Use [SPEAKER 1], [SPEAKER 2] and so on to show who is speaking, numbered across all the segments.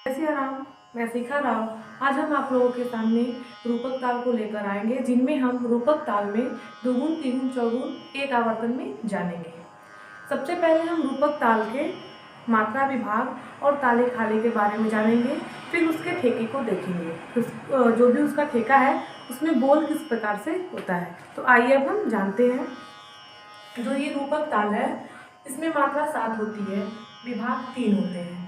[SPEAKER 1] कैसे आराम, मैं शिखा राव। आज हम आप लोगों के सामने रूपक ताल को लेकर आएंगे, जिनमें हम रूपक ताल में दोगुन, तिगुन, चौगुन, एक आवर्तन में जानेंगे। सबसे पहले हम रूपक ताल के मात्रा विभाग और ताले खाले के बारे में जानेंगे, फिर उसके ठेके को देखेंगे। जो भी उसका ठेका है उसमें बोल किस प्रकार से होता है। तो आइए अब हम जानते हैं। जो ये रूपक ताल है इसमें मात्रा 7 होती है, विभाग 3 होते हैं।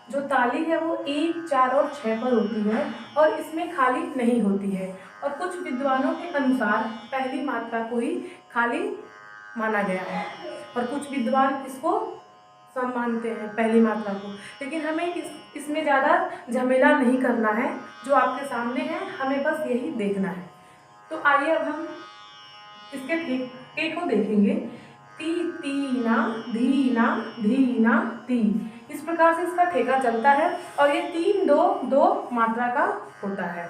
[SPEAKER 1] जो ताली है वो 1, 4 और 6 पर होती है और इसमें खाली नहीं होती है। और कुछ विद्वानों के अनुसार पहली मात्रा को ही खाली माना गया है और कुछ विद्वान इसको सम मानते हैं पहली मात्रा को। लेकिन हमें इसमें ज़्यादा झमेला नहीं करना है। जो आपके सामने है हमें बस यही देखना है। तो आइए अब हम इसके ठेके को देखेंगे। ती, तीना, धीना, धीना, ती, इस प्रकार से इसका ठेका चलता है और ये 3, 2, 2 मात्रा का होता है।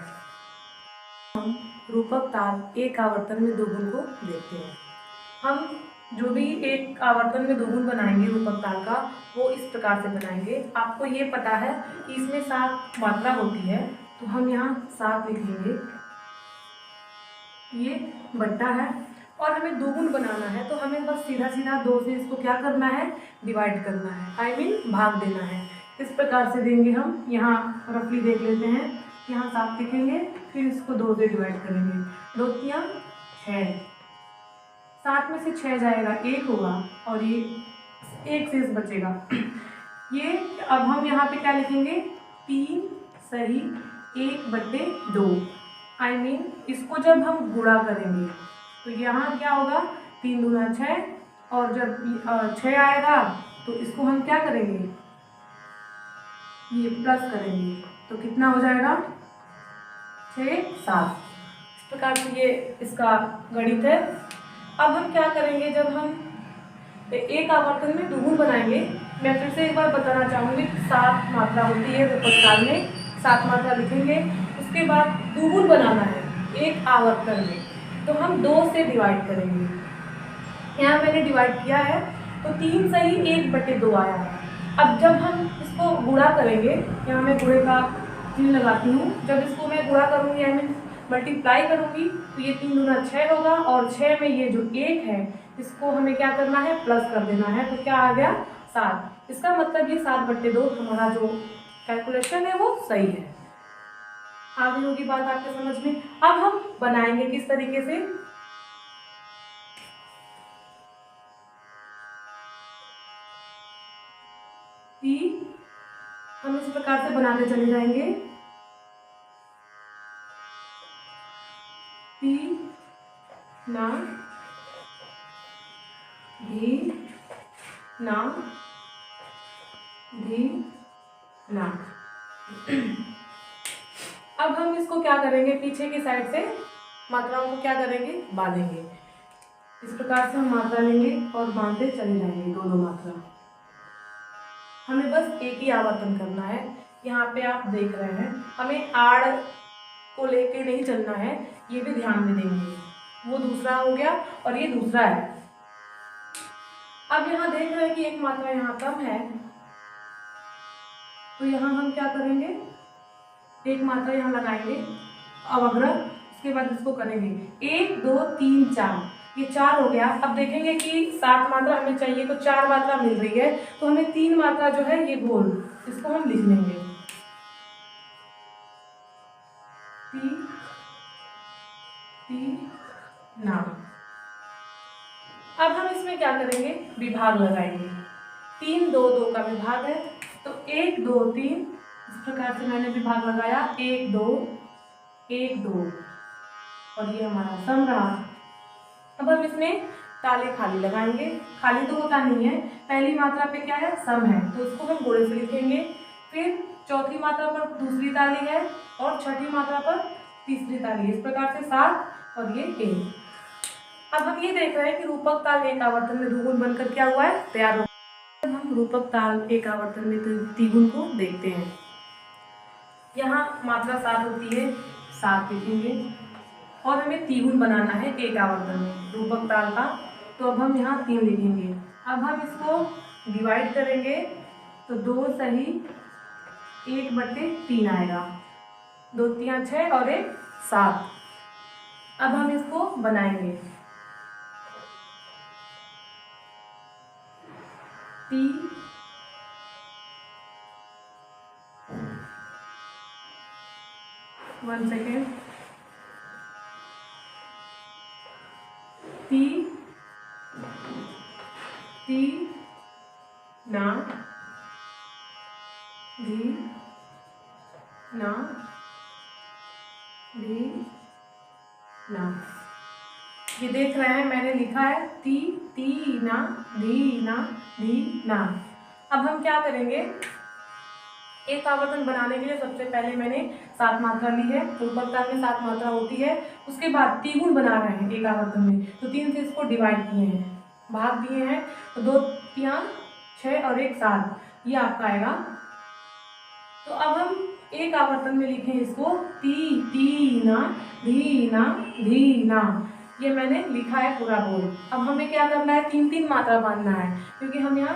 [SPEAKER 1] हम रूपक ताल एक आवर्तन में दोगुन को देखते हैं। हम जो भी एक आवर्तन में दोगुन बनाएंगे रूपक ताल का, वो इस प्रकार से बनाएंगे। आपको ये पता है कि इसमें 7 मात्रा होती है, तो हम यहाँ 7 लिखेंगे। ये बट्टा है और हमें दोगुन बनाना है, तो हमें बस सीधा सीधा 2 से इसको क्या करना है, डिवाइड करना है, आई मीन भाग देना है। इस प्रकार से देंगे हम। यहाँ रफली देख लेते हैं। यहाँ 7 लिखेंगे, फिर इसको 2 से डिवाइड करेंगे। 2 तियां 6, 7 में से 6 जाएगा, 1 होगा और ये 1 शेष बचेगा। ये अब हम यहाँ पे क्या लिखेंगे, 3 सही 1/2, आई मीन इसको जब हम गुणा करेंगे तो यहाँ क्या होगा, 3 दूना 6 और जब 6 आएगा तो इसको हम क्या करेंगे, ये प्लस करेंगे, तो कितना हो जाएगा, 6, 7। इस प्रकार से ये इसका गणित है। अब हम क्या करेंगे, जब हम एक आवर्तन में दोगुन बनाएंगे, मैं फिर से एक बार बताना चाहूँगी, 7 मात्रा होती है रूपक ताल में, 7 मात्रा लिखेंगे। उसके बाद दोगुन बनाना है एक आवर्तन में, तो हम 2 से डिवाइड करेंगे। यहाँ मैंने डिवाइड किया है तो 3 सही 1/2 आया है। अब जब हम इसको गुणा करेंगे, यहाँ मैं गुणे का चिन्ह लगाती हूँ। जब इसको मैं गुणा करूँगी, आई मीन मल्टीप्लाई करूँगी, तो ये 3 दूना 6 होगा और 6 में ये जो 1 है इसको हमें क्या करना है, प्लस कर देना है। तो क्या आ गया, 7। इसका मतलब ये 7/2 हमारा जो कैलकुलेशन है वो सही है। आ गई होगी बात आपके समझ में। अब हम बनाएंगे किस तरीके से, हम इस प्रकार से बनाते चले जाएंगे। ती ना, धी ना, धी ना। अब हम इसको क्या करेंगे, पीछे की साइड से मात्राओं को क्या करेंगे, बांधेंगे। इस प्रकार से हम मात्रा लेंगे और बांधते चले जाएंगे, 2-2 मात्रा। हमें बस एक ही आवर्तन करना है। यहाँ पे आप देख रहे हैं, हमें आड़ को लेके नहीं चलना है, ये भी ध्यान में देंगे। वो दूसरा हो गया और ये दूसरा है। अब यहाँ देख रहे हैं कि एक मात्रा यहाँ कम है, तो यहाँ हम क्या करेंगे, एक मात्रा यहाँ लगाएंगे अवग्रह, उसके बाद इसको करेंगे 1, 2, 3, 4, ये 4 हो गया। अब देखेंगे कि 7 मात्रा हमें चाहिए, तो 4 मात्रा मिल रही है, तो हमें 3 मात्रा जो है ये गोल, इसको हम लिख लेंगे, ती, ती, ना। अब हम इसमें क्या करेंगे, विभाग लगाएंगे। 3, 2, 2 का विभाग है, तो 1, 2, 3, इस प्रकार से मैंने विभाग लगाया, 1, 2, 1, 2 और ये हमारा सम रहा। अब हम इसमें ताले खाली लगाएंगे। खाली तो होता नहीं है, पहली मात्रा पे क्या है, सम है, तो इसको हम गोले से लिखेंगे। फिर चौथी मात्रा पर दूसरी ताली है और छठी मात्रा पर तीसरी ताली है। इस प्रकार से 7 और ये 1। अब हम ये देख रहे हैं कि रूपक ताल एक आवर्तन में दोगुन बनकर क्या हुआ है, तैयार हो। हम रूपक ताल एक आवर्तन में तिगुन को देखते हैं। यहाँ मात्रा 7 होती है, 7 लिखेंगे और हमें तिगुन बनाना है एक आवर्तन में रूपक ताल का, तो अब हम यहाँ 3 लिखेंगे। अब हम इसको डिवाइड करेंगे, तो 2 सही 1/3 आएगा। 2 तियां 6 और 1 7। अब हम इसको बनाएंगे। ती 1 सेकेंड। ती ती ना धी ना धी ना। ये देख रहे हैं मैंने लिखा है ती ना धी ना धी ना। अब हम क्या करेंगे, एक आवर्तन बनाने के लिए सबसे पहले मैंने 7 मात्रा ली है। रूपक ताल में 7 मात्रा होती है। उसके बाद त्रिगुण बना रहे हैं एक आवर्तन में, तो 3 से इसको डिवाइड किए हैं, भाग दिए हैं। तो 2 तियां 6 और 1 7, ये आपका आएगा। तो अब हम एक आवर्तन में लिखें इसको ती ना धी ना धी ना। ये मैंने लिखा है पूरा बोल। अब हमें क्या करना है, 3 मात्रा बांधना है, क्योंकि हम यहाँ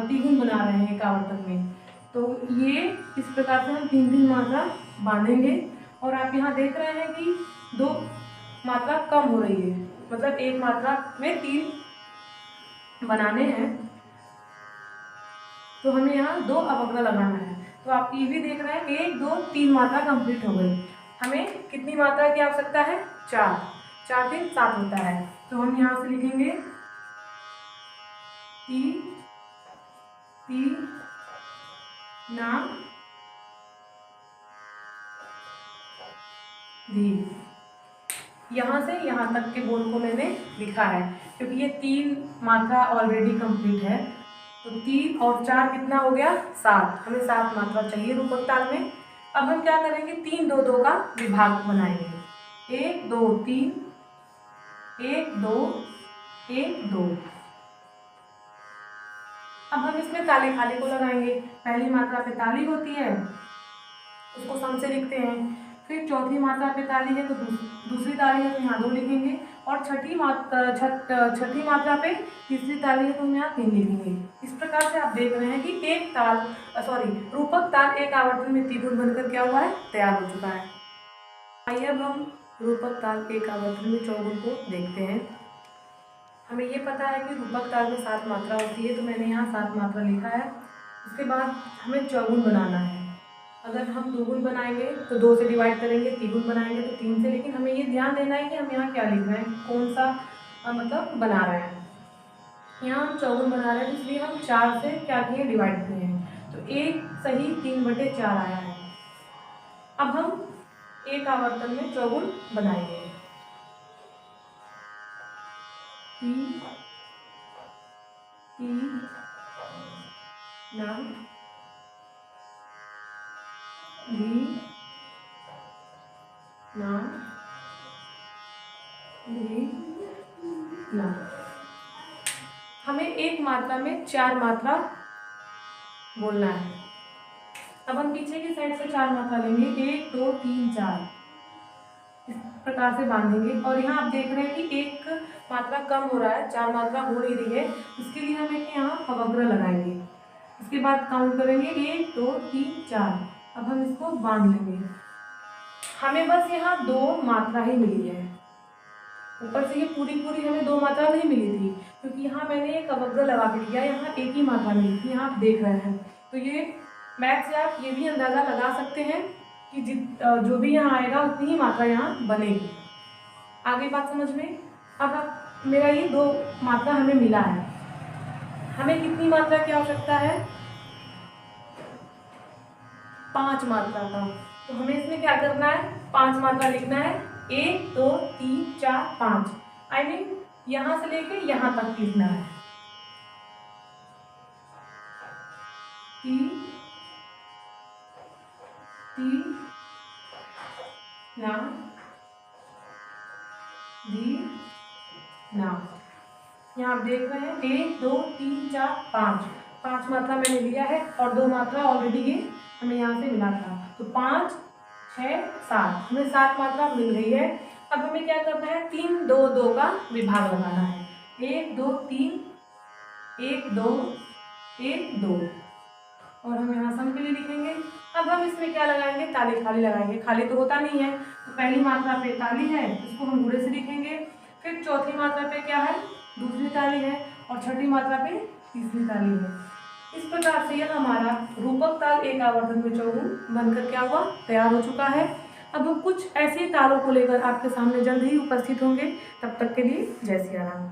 [SPEAKER 1] त्रिगुण बना रहे हैं एक आवर्तन में। तो ये इस प्रकार से हम 3 मात्रा बांधेंगे। और आप यहाँ देख रहे हैं कि 2 मात्रा कम हो रही है, मतलब एक मात्रा में 3 बनाने हैं, तो हमें यहाँ 2 अवग्रह लगाना है। तो आप ये भी देख रहे हैं 1 2 3 मात्रा कंप्लीट हो गई। हमें कितनी मात्रा की आवश्यकता है, 4। 4 3 7 होता है। तो हम यहाँ से लिखेंगे ती ना धी। यहाँ से यहाँ तक के बोल को मैंने लिखा है, क्योंकि ये 3 मात्रा ऑलरेडी कंप्लीट है। तो 3 और 4 कितना हो गया, 7। हमें 7 मात्रा चाहिए रूपक ताल में। अब हम क्या करेंगे, 3 2 2 का विभाग बनाएंगे। 1 2 3 1 2 1 2। अब हम इसमें ताली खाली को लगाएंगे। पहली मात्रा पे ताली होती है, उसको सम से लिखते हैं। फिर चौथी मात्रा पे ताली है तो दूसरी ताली है तो यहाँ 2 लिखेंगे। और छठी मात्रा पे तीसरी ताली है तो हम यहाँ 3 लिखेंगे। इस प्रकार से आप देख रहे हैं कि रूपक ताल एक आवर्तन में त्रिगुण बनकर क्या हुआ है, तैयार हो चुका है। आइए अब हम रूपक ताल एक आवर्तन में चौगुन को देखते हैं। हमें ये पता है कि रूपक ताल में 7 मात्रा होती है, तो मैंने यहाँ 7 मात्रा लिखा है। उसके बाद हमें चौगुन बनाना है। अगर हम दोगुन बनाएंगे तो 2 से डिवाइड करेंगे, त्रिगुण बनाएंगे तो 3 से। लेकिन हमें ये ध्यान देना है कि हम यहाँ क्या लिख रहे हैं, कौन सा मतलब बना रहे हैं। यहाँ हम चौगुन बना रहे हैं, इसलिए हम 4 से क्या किए, डिवाइड किए हैं। तो 1 सही 3/4 आया है। अब हम एक आवर्तन में चौगुन बनाएंगे। ती ना धी ना धी ना। हमें एक मात्रा में 4 मात्रा बोलना है। अब हम पीछे की साइड से 4 मात्रा लेंगे, 1 2 3 4, इस प्रकार से बांधेंगे। और यहाँ आप देख रहे हैं कि एक मात्रा कम हो रहा है, 4 मात्रा हो नहीं रही है। इसके लिए हम एक यहाँ अवग्रह लगाएंगे। इसके बाद काउंट करेंगे 1 2 3 4। अब हम इसको बांध लेंगे। हमें बस यहाँ 2 मात्रा ही मिली है। ऊपर से ये पूरी हमें 2 मात्रा नहीं मिली थी, क्योंकि यहाँ मैंने एक अवग्रह लगा के किया, यहाँ एक ही मात्रा मिली थी, यहाँ आप देख रहे हैं। तो ये मैथ से आप ये भी अंदाज़ा लगा सकते हैं कि जो भी यहाँ आएगा उतनी ही मात्रा यहाँ बनेगी। आगे बात समझ में। अब मेरा ये 2 मात्रा हमें मिला है। हमें कितनी मात्रा की आवश्यकता है, 5 मात्रा का। तो हमें इसमें क्या करना है, 5 मात्रा लिखना है। 1 2 3 4 5, आई मीन यहाँ से लेके यहाँ तक लिखना है। ती ना धी ना। यहाँ आप देख रहे हैं 1 2 3 4 5 मात्रा मैंने लिया है, और 2 मात्रा ऑलरेडी ये हमें यहाँ से मिला था। तो 5 6 7, हमें 7 मात्रा मिल गई है। अब हमें क्या करना है, 3 2 2 का विभाग लगाना है। 1 2 3 1 2 1 2, और हम यहाँ सम के लिए लिखेंगे। अब हम इसमें क्या लगाएंगे, ताली खाली लगाएंगे। खाली तो होता नहीं है, तो पहली मात्रा पे ताली है, इसको हम गुणे से लिखेंगे। फिर चौथी मात्रा पे क्या है, दूसरी ताली है, और छठी मात्रा पे तीसरी ताली है। इस प्रकार से यह हमारा रूपक ताल एक आवर्तन में चौगुन बनकर क्या हुआ, तैयार हो चुका है। अब हम कुछ ऐसे तालों को लेकर आपके सामने जल्द ही उपस्थित होंगे। तब तक के लिए जय सिया राम।